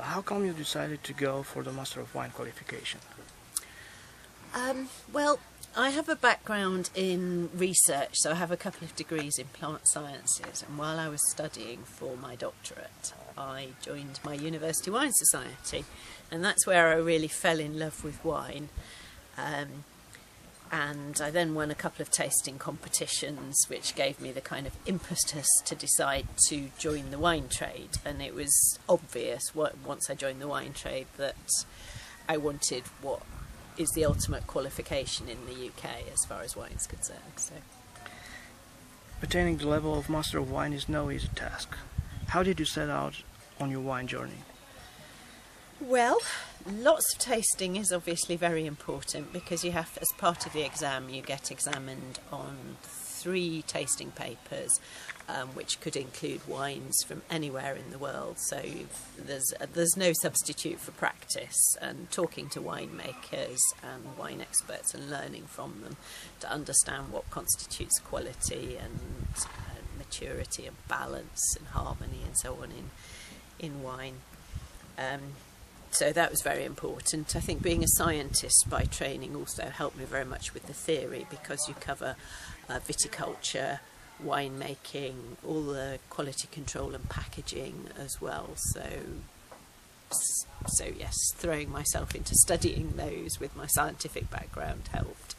How come you decided to go for the Master of Wine qualification? Well, I have a background in research, so I have a couple of degrees in plant sciences, and while I was studying for my doctorate, I joined my University Wine Society, and that's where I really fell in love with wine. And I then won a couple of tasting competitions, which gave me the kind of impetus to decide to join the wine trade. And it was obvious once I joined the wine trade that I wanted what is the ultimate qualification in the UK as far as wine's concerned. So, Attaining the level of Master of Wine is no easy task. How did you set out on your wine journey? well, lots of tasting is obviously very important because you have, as part of the exam, you get examined on 3 tasting papers, which could include wines from anywhere in the world. So there's no substitute for practice and talking to winemakers and wine experts and learning from them to understand what constitutes quality and maturity and balance and harmony and so on in wine. So that was very important. I think being a scientist by training also helped me very much with the theory because you cover viticulture, winemaking, all the quality control and packaging as well. So yes, throwing myself into studying those with my scientific background helped.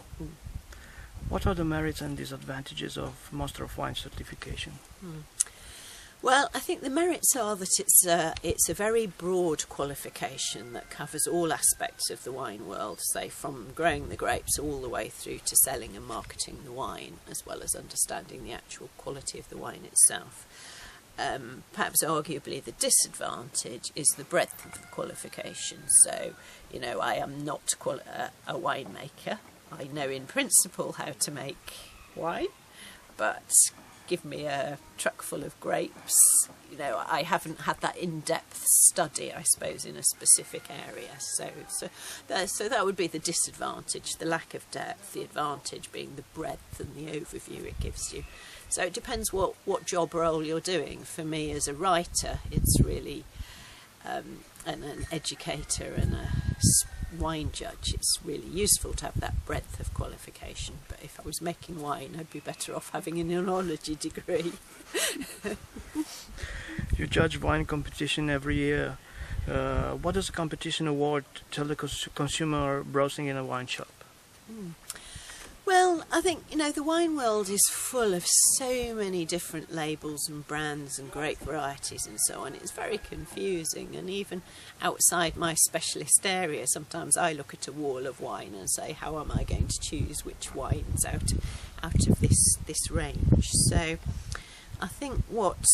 What are the merits and disadvantages of Master of Wine certification? Well, I think the merits are that it's a very broad qualification that covers all aspects of the wine world, say from growing the grapes all the way through to selling and marketing the wine, as well as understanding the actual quality of the wine itself. Perhaps arguably the disadvantage is the breadth of the qualification. So, I am not a winemaker. I know in principle how to make wine, but give me a truck full of grapes, I haven't had that in-depth study, I suppose, in a specific area. So that would be the disadvantage, the lack of depth, the advantage being the breadth and the overview it gives you. So it depends what job role you're doing. For me as a writer, it's really, and an educator and a wine judge, it's really useful to have that breadth of qualification. But if I was making wine, I'd be better off having an enology degree. You judge wine competition every year. What does the competition award tell the consumer browsing in a wine shop? Well, I think, the wine world is full of so many different labels and brands and great varieties and so on. It's very confusing, and even outside my specialist area, sometimes I look at a wall of wine and say, how am I going to choose which wines out of this range? So I think what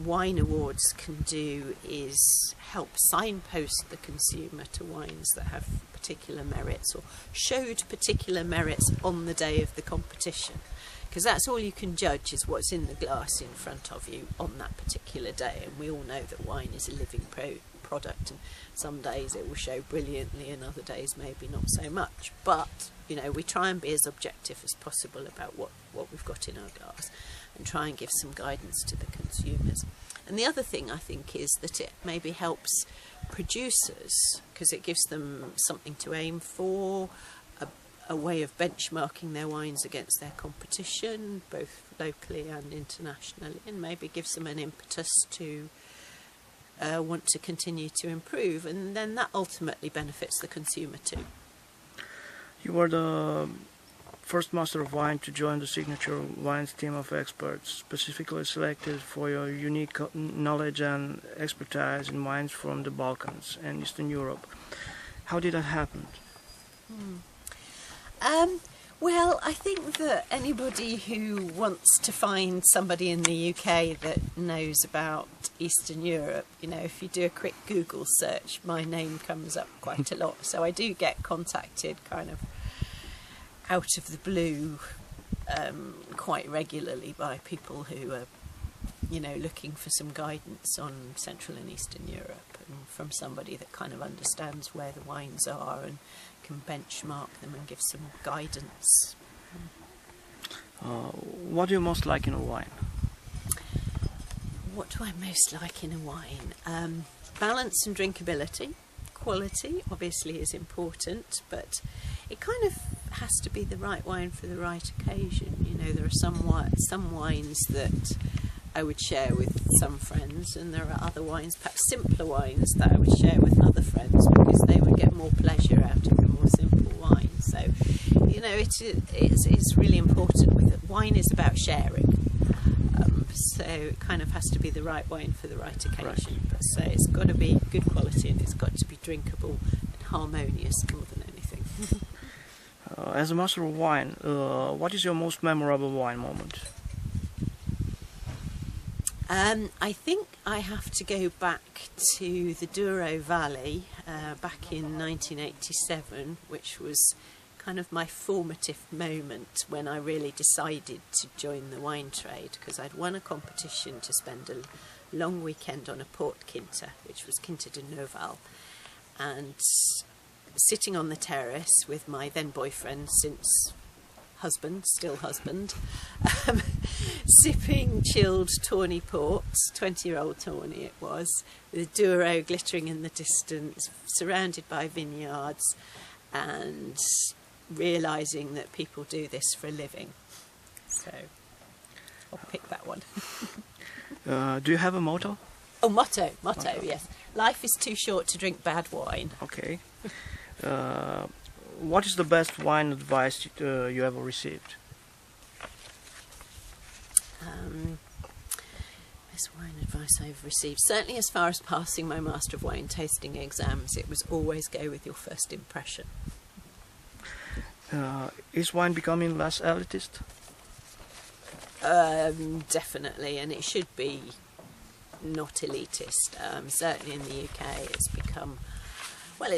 wine awards can do is help signpost the consumer to wines that have particular merits or showed particular merits on the day of the competition, because that's all you can judge is what's in the glass in front of you on that particular day. And we all know that wine is a living product, and some days it will show brilliantly and other days maybe not so much, but we try and be as objective as possible about what we've got in our glass and try and give some guidance to the consumers. And the other thing I think is that it maybe helps producers, because it gives them something to aim for, a way of benchmarking their wines against their competition, both locally and internationally, and maybe gives them an impetus to want to continue to improve, and then that ultimately benefits the consumer too. You were the first Master of Wine to join the Signature Wines team of experts, specifically selected for your unique knowledge and expertise in wines from the Balkans and Eastern Europe. How did that happen? Well, I think that anybody who wants to find somebody in the UK that knows about Eastern Europe, if you do a quick Google search, my name comes up quite a lot. So I do get contacted kind of out of the blue quite regularly by people who are, looking for some guidance on Central and Eastern Europe, and from somebody that kind of understands where the wines are and can benchmark them and give some guidance. What do you most like in a wine? What do I most like in a wine? balance and drinkability. Quality obviously is important, but it kind of has to be the right wine for the right occasion. You know, there are some wines that I would share with some friends, and there are other wines, perhaps simpler wines, that I would share with other friends because they would get more pleasure out of the more simple wine. So, you know, it's really important. Wine is about sharing. So it kind of has to be the right wine for the right occasion. Right. So it's got to be good quality, and it's got to be drinkable and harmonious more than anything. As a master of wine, what is your most memorable wine moment? I think I have to go back to the Douro Valley back in 1987, which was kind of my formative moment when I really decided to join the wine trade, because I'd won a competition to spend a long weekend on a port Quinta, which was Quinta de Noval, and sitting on the terrace with my then boyfriend, since husband, still husband, sipping chilled tawny port, 20-year-old tawny it was, with Douro glittering in the distance, surrounded by vineyards, and realising that people do this for a living. So I'll pick that one. Do you have a motto? Oh, motto, yes. Life is too short to drink bad wine. Okay. What is the best wine advice you ever received? Best wine advice I've received, certainly as far as passing my Master of Wine tasting exams, it was always go with your first impression. Is wine becoming less elitist? Definitely, and it should be not elitist. Certainly in the UK it's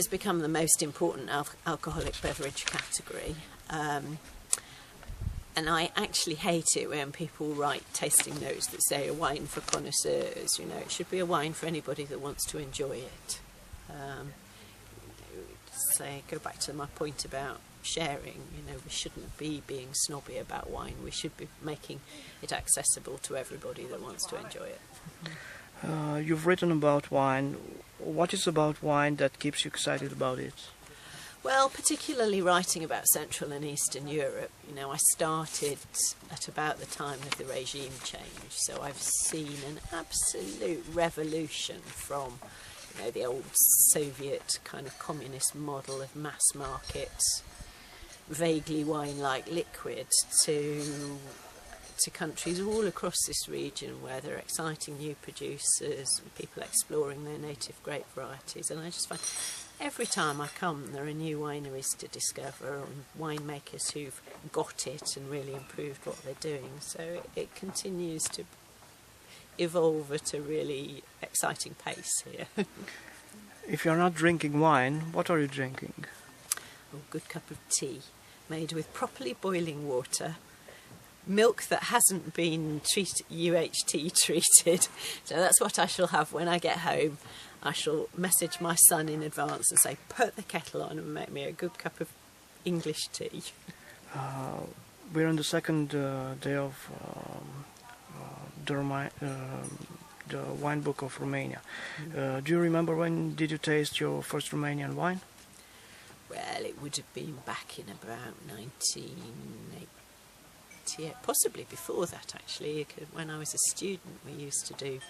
become the most important alcoholic beverage category. And I actually hate it when people write tasting notes that say a wine for connoisseurs. You know, it should be a wine for anybody that wants to enjoy it. Go back to my point about sharing. You know, we shouldn't be being snobby about wine. We should be making it accessible to everybody that wants to enjoy it. You've written about wine. What is about wine that keeps you excited about it? Well, particularly writing about Central and Eastern Europe. You know, I started at about the time of the regime change, so I've seen an absolute revolution from, you know, the old Soviet kind of communist model of mass market, vaguely wine-like liquid to countries all across this region where there are exciting new producers and people exploring their native grape varieties. And I just find every time I come there are new wineries to discover and winemakers who've got it and really improved what they're doing. So it continues to evolve at a really exciting pace here. If you're not drinking wine, what are you drinking? A good cup of tea made with properly boiling water, milk that hasn't been UHT treated. So that's what I shall have when I get home. I shall message my son in advance and say, put the kettle on and make me a good cup of English tea. We're on the second day of the wine book of Romania. Do you remember when did you taste your first Romanian wine? Well, it would have been back in about 1988, possibly before that actually. When I was a student we used to do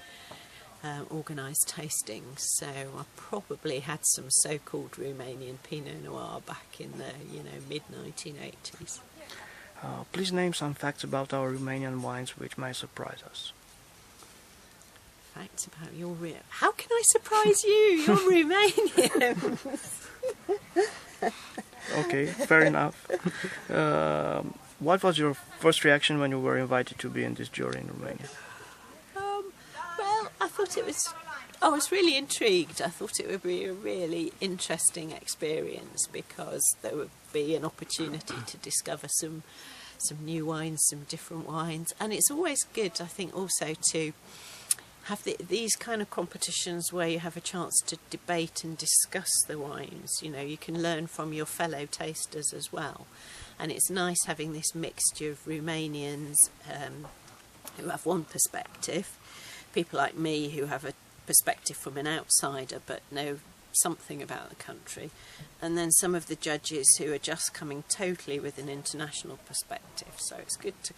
organised tastings, so I probably had some so-called Romanian Pinot Noir back in the mid-1980s. Please name some facts about our Romanian wines which may surprise us. Facts about your How can I surprise you? You're Romanian. Okay, fair enough. What was your first reaction when you were invited to be in this jury in Romania? Well, I was really intrigued. I thought it would be a really interesting experience because there would be an opportunity to discover some new wines, some different wines. And it's always good, I think, also to have these kind of competitions where you have a chance to debate and discuss the wines. You know, you can learn from your fellow tasters as well. And it's nice having this mixture of Romanians who have one perspective, people like me who have a perspective from an outsider but know something about the country, and then some of the judges who are just coming totally with an international perspective. So it's good to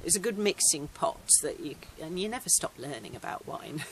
it's a good mixing pot and you never stop learning about wine.